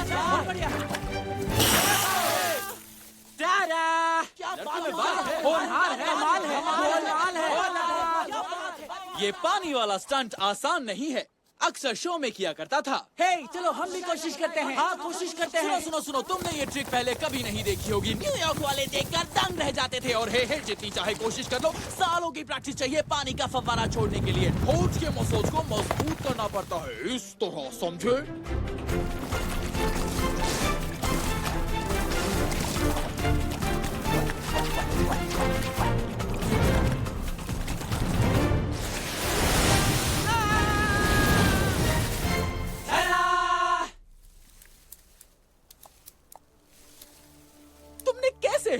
बहुत बढ़िया। क्या बात है, होनहार है, कमाल है, कमाल है। ये पानी वाला स्टंट आसान नहीं है, अक्सर शो में किया करता था। हे, चलो हम भी कोशिश करते हैं। हाँ, कोशिश करते हैं। सुनो सुनो, तुमने ये ट्रिक पहले कभी नहीं देखी होगी। न्यूयॉर्क वाले देखकर दंग रह जाते थे। और हे जितनी चाहे कोशिश कर लो, सालों की प्रैक्टिस चाहिए पानी का फव्वारा छोड़ने के लिए। होठ के मसल्स को मजबूत करना पड़ता है, इस तरह, समझे? तुमने कैसे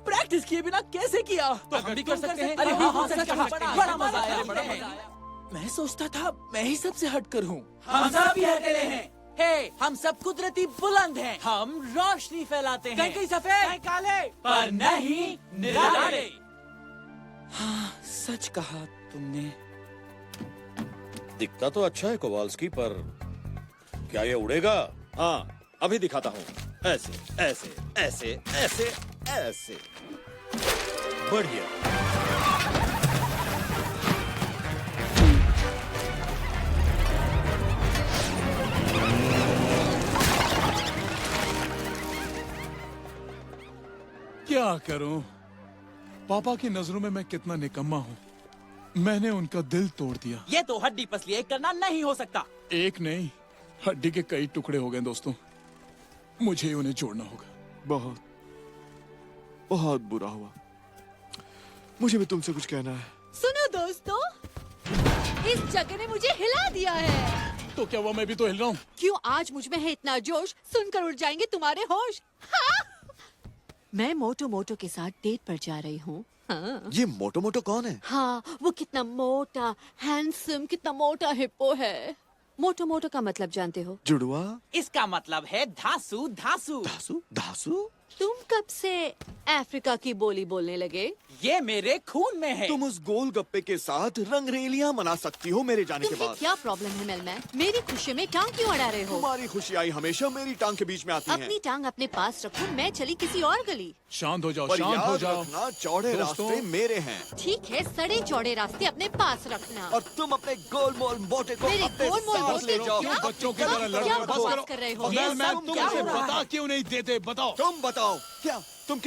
प्रैक्टिस किए बिना कैसे किया? तो हम भी कर सकते हैं। अरे हाँ, हाँ, सच सच कहा। कहा। बड़ा मजा आया, बड़ा मजा आया। मैं सोचता था मैं ही सबसे हटकर हूँ। हम सब भी अकेले हैं। हे, हम सब कुदरती बुलंद हैं। हम रोशनी फैलाते हैं। कहीं सफेद, कहीं काले, पर नहीं निराले। हाँ, सच कहा तुमने। दिखता तो अच्छा है कोवाल्स्की, पर क्या ये उड़ेगा? हाँ, अभी दिखाता हूँ। ऐसे ऐसे ऐसे ऐसे ऐसे, बढ़िया। क्या करूं? पापा की नजरों में मैं कितना निकम्मा हूँ। मैंने उनका दिल तोड़ दिया। ये तो हड्डी पसली एक करना नहीं हो सकता। एक नहीं, हड्डी के कई टुकड़े हो गए दोस्तों। मुझे उन्हें जोड़ना होगा। बहुत बहुत बुरा हुआ। मुझे भी तुमसे कुछ कहना है। सुनो दोस्तों, इस जगह ने मुझे हिला दिया है। तो क्या हुआ, मैं भी तो हिल रहा हूँ। क्यों आज मुझ में है इतना जोश, सुनकर उड़ जाएंगे तुम्हारे होश। हाँ? मैं मोटो मोटो के साथ डेट पर जा रही हूँ। हाँ। ये मोटो मोटो कौन है? हाँ, वो कितना मोटा, हैंडसम, कितना मोटा हिप्पो है। मोटो मोटो का मतलब जानते हो? जुड़वा? इसका मतलब है धासु धासु। धासु? धासु? तुम कब से अफ्रीका की बोली बोलने लगे? ये मेरे खून में है। तुम उस गोलगप्पे के साथ रंगरेलियां मना सकती हो मेरे जाने के तुम्हें बाद। क्या प्रॉब्लम है मेलमैन? मेरी खुशी में टांग क्यों अड़ा रहे हो? तुम्हारी खुशियाई हमेशा मेरी टांग के बीच में आती अपनी हैं। टांग अपने पास रखो, मैं चली किसी और गली। शांत हो जाओ, पर शांत हो याद जाओ। रखना, चौड़े दोस्तों, रास्ते मेरे हैं ठीक है, सड़े चौड़े रास्ते अपने पास रखना। और तुम अपने गोल मोल मोटे को मेरे अपने गोल मोल साथ मोटे ले जाओ। क्या? बच्चों की तरह लड़ क्या रहे हो, बस बकवास करो। कर रहे हो? ये मैं सब तुम क्या मुझे हो रहा बता है? क्यों नहीं देते, बताओ। तुम बताओ, क्या तुम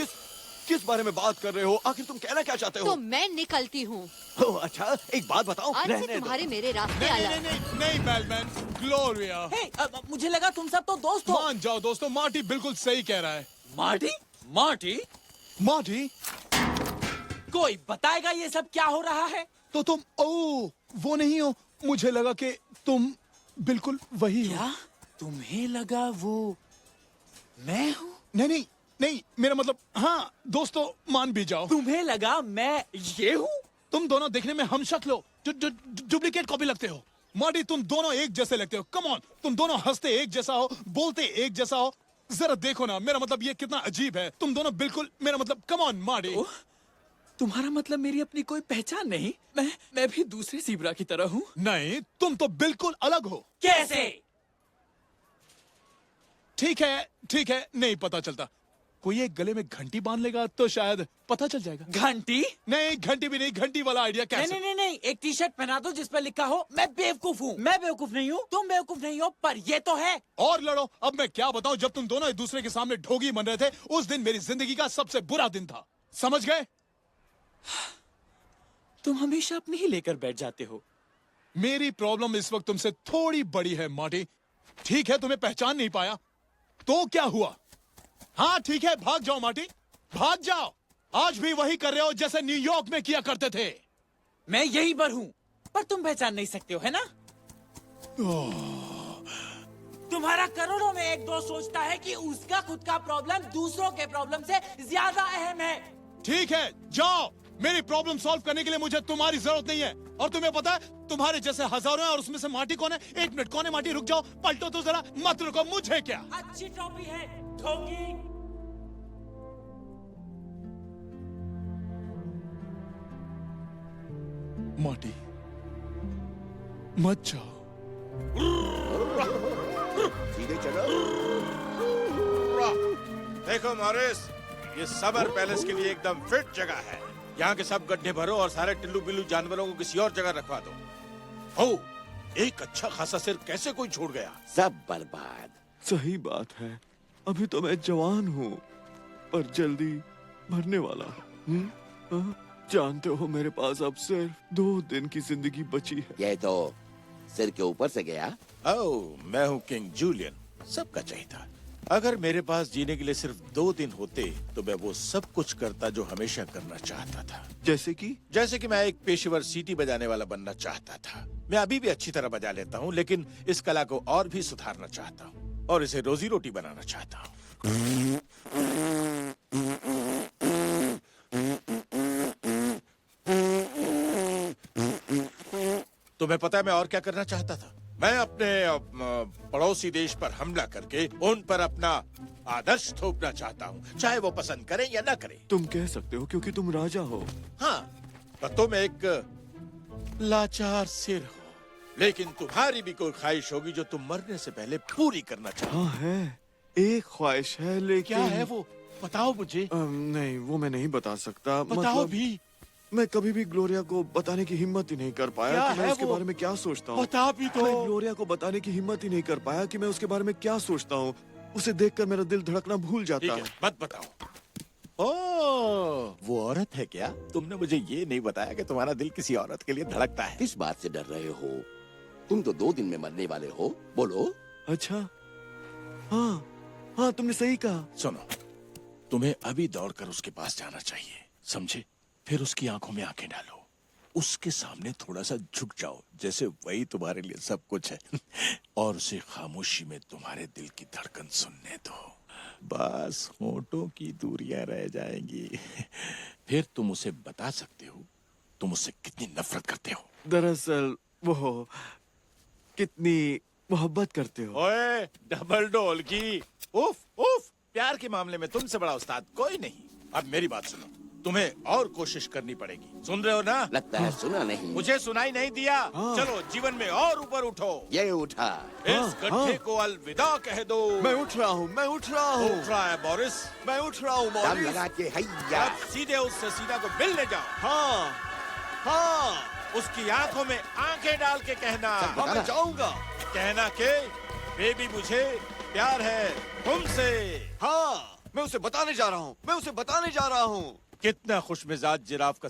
किस बारे में बात कर रहे हो? आखिर तुम कहना क्या चाहते तो हो? मैं निकलती हूँ। ओह, अच्छा, एक बात बताओ। आज से रहने दो। तुम्हारे मेरे रास्ते नहीं अलग। नहीं नहीं नहीं बेलमैन, ग्लोरिया। हे, मुझे लगा तुम सब तो दोस्त हो। मान जाओ दोस्तों, मार्टी बिल्कुल सही कह रहा है। मार्टी? मार्टी? मार्टी, कोई बताएगा ये सब क्या हो रहा है? तो तुम ओ वो नहीं हो। मुझे लगा कि तुम बिल्कुल वही हो। क्या तुम्हें लगा वो मैं हूँ? नहीं नहीं नहीं, मेरा मतलब हाँ दोस्तों, मान भी जाओ। तुम्हें लगा मैं ये हूँ? तुम दोनों देखने में हम शक्ल हो, डुप्लीकेट कॉपी लगते हो। मार्टी, तुम दोनों एक जैसे लगते हो। कम ऑन, तुम दोनों हंसते एक जैसा हो, बोलते एक जैसा हो। जरा देखो ना, मेरा मतलब ये कितना अजीब है। तुम दोनों बिल्कुल, मेरा मतलब कम ऑन मार्टी। तुम्हारा मतलब मेरी अपनी कोई पहचान नहीं? मैं भी दूसरे ज़ीब्रा की तरह हूँ। नहीं, तुम तो बिल्कुल अलग हो। कैसे? ठीक है, नहीं पता चलता। कोई एक गले में घंटी बांध लेगा तो शायद पता चल जाएगा। घंटी? नहीं, घंटी भी नहीं, घंटी वाला आइडिया नहीं कैसे? नहीं नहीं, एक टी शर्ट पहना दो जिस पर लिखा हो मैं बेवकूफ हूँ। मैं बेवकूफ नहीं हूँ, तुम बेवकूफ नहीं हो, पर ये तो है। और लड़ो। अब मैं क्या बताऊं, जब तुम दोनों एक दूसरे के सामने ढोगी बन रहे थे, उस दिन मेरी जिंदगी का सबसे बुरा दिन था। समझ गए? तुम हमेशा अपनी ही लेकर बैठ जाते हो। मेरी प्रॉब्लम इस वक्त तुमसे थोड़ी बड़ी है मार्टी। ठीक है, तुम्हें पहचान नहीं पाया तो क्या हुआ? हाँ ठीक है, भाग जाओ मार्टी, भाग जाओ। आज भी वही कर रहे हो जैसे न्यूयॉर्क में किया करते थे। मैं यही पर हूँ, पर तुम पहचान नहीं सकते हो, है ना? तुम्हारा करोड़ों में एक दोस्त सोचता है कि उसका खुद का प्रॉब्लम दूसरों के प्रॉब्लम से ज्यादा अहम है। ठीक है, जाओ। मेरी प्रॉब्लम सॉल्व करने के लिए मुझे तुम्हारी जरूरत नहीं है। और तुम्हें पता है, तुम्हारे जैसे हजारों हैं और उसमें से मार्टी कौन है? एक मिनट, कौन है मार्टी? रुक जाओ, पलटो तो जरा, मत रुको। मुझे क्या? अच्छी टोपी है, ठोगी। मार्टी, मत जाओ। सीधे चलो। देखो मॉरिस, ये समर पैलेस के लिए एकदम फिट जगह है। यहाँ के सब गड्ढे भरो और सारे टिल्लू बिल्लू जानवरों को किसी और जगह रखवा दो। हो, एक अच्छा खासा सिर कैसे कोई छोड़ गया? सब बर्बाद। सही बात है, अभी तो मैं जवान हूँ पर जल्दी मरने वाला हूँ। हाँ? जानते हो मेरे पास अब सिर्फ 2 दिन की जिंदगी बची है। ये तो सिर के ऊपर से गया। ओह, मैं हूँ किंग जूलियन, सबका चाहिए। अगर मेरे पास जीने के लिए सिर्फ 2 दिन होते तो मैं वो सब कुछ करता जो हमेशा करना चाहता था। जैसे कि मैं एक पेशेवर सीटी बजाने वाला बनना चाहता था। मैं अभी भी अच्छी तरह बजा लेता हूँ, लेकिन इस कला को और भी सुधारना चाहता हूँ और इसे रोजी रोटी बनाना चाहता हूँ। तुम्हें पता है मैं और क्या करना चाहता था? मैं अपने पड़ोसी देश पर हमला करके उन पर अपना आदर्श थोपना चाहता हूँ, चाहे वो पसंद करें या ना करें। तुम कह सकते हो क्योंकि तुम राजा हो। हाँ, पर तुम एक लाचार सिर हो, लेकिन तुम्हारी भी कोई ख्वाहिश होगी जो तुम मरने से पहले पूरी करना चाहते हो। हाँ है, एक ख्वाहिश है लेकिन क्या है वो? बताओ मुझे। नहीं, वो मैं नहीं बता सकता। बताओ भी। मैं कभी भी ग्लोरिया को बताने की हिम्मत ही नहीं कर पाया क्या कि मैं है उसके वो? बारे में क्या सोचता हूँ। बता भी दो। मैं ग्लोरिया को बताने की हिम्मत ही नहीं कर पाया कि मैं उसके बारे में क्या सोचता हूँ। उसे देखकर मेरा दिल धड़कना भूल ठीक जाता है, है। मत बताओ। ओह, वो औरत है क्या? तुमने मुझे ये नहीं बताया कि तुम्हारा दिल किसी औरत के लिए धड़कता है। किस बात से डर रहे हो? तुम तो 2 दिन में मरने वाले हो। बोलो। अच्छा, हाँ हाँ, तुमने सही कहा। सुनो, तुम्हें अभी दौड़कर उसके पास जाना चाहिए, समझे? फिर उसकी आंखों में आंखें डालो, उसके सामने थोड़ा सा झुक जाओ, जैसे वही तुम्हारे लिए सब कुछ है, और उसे खामोशी में तुम्हारे दिल की धड़कन सुनने दो। बस होठों की दूरियां रह जाएंगी। फिर तुम उसे बता सकते हो तुम उससे कितनी नफरत करते हो। दरअसल वो कितनी मोहब्बत करते हो। ओए, डबल डोल की। उफ उफ, प्यार के मामले में तुमसे बड़ा उस्ताद कोई नहीं। अब मेरी बात सुनो, तुम्हें और कोशिश करनी पड़ेगी। सुन रहे हो ना? लगता है सुना नहीं। मुझे सुनाई नहीं दिया। चलो जीवन में और ऊपर उठो। ये उठा। इस गड्ढे को अलविदा कह दो। मैं उठ रहा हूँ, मैं उठ रहा हूँ, उठ रहा है बोरिस। मैं उठ रहा हूँ दम मॉरिस। लगा के हैया। अब सीधे उस ससीना को मिलने जाओ। हाँ हाँ उसकी आंखों में आंखें डाल के कहना, हाँ, मैं जाऊंगा। कहना के बेबी मुझे प्यार है तुमसे। हाँ, मैं उसे बताने जा रहा हूँ, मैं उसे बताने जा रहा हूँ। कितना खुशमिजाज जिराफ का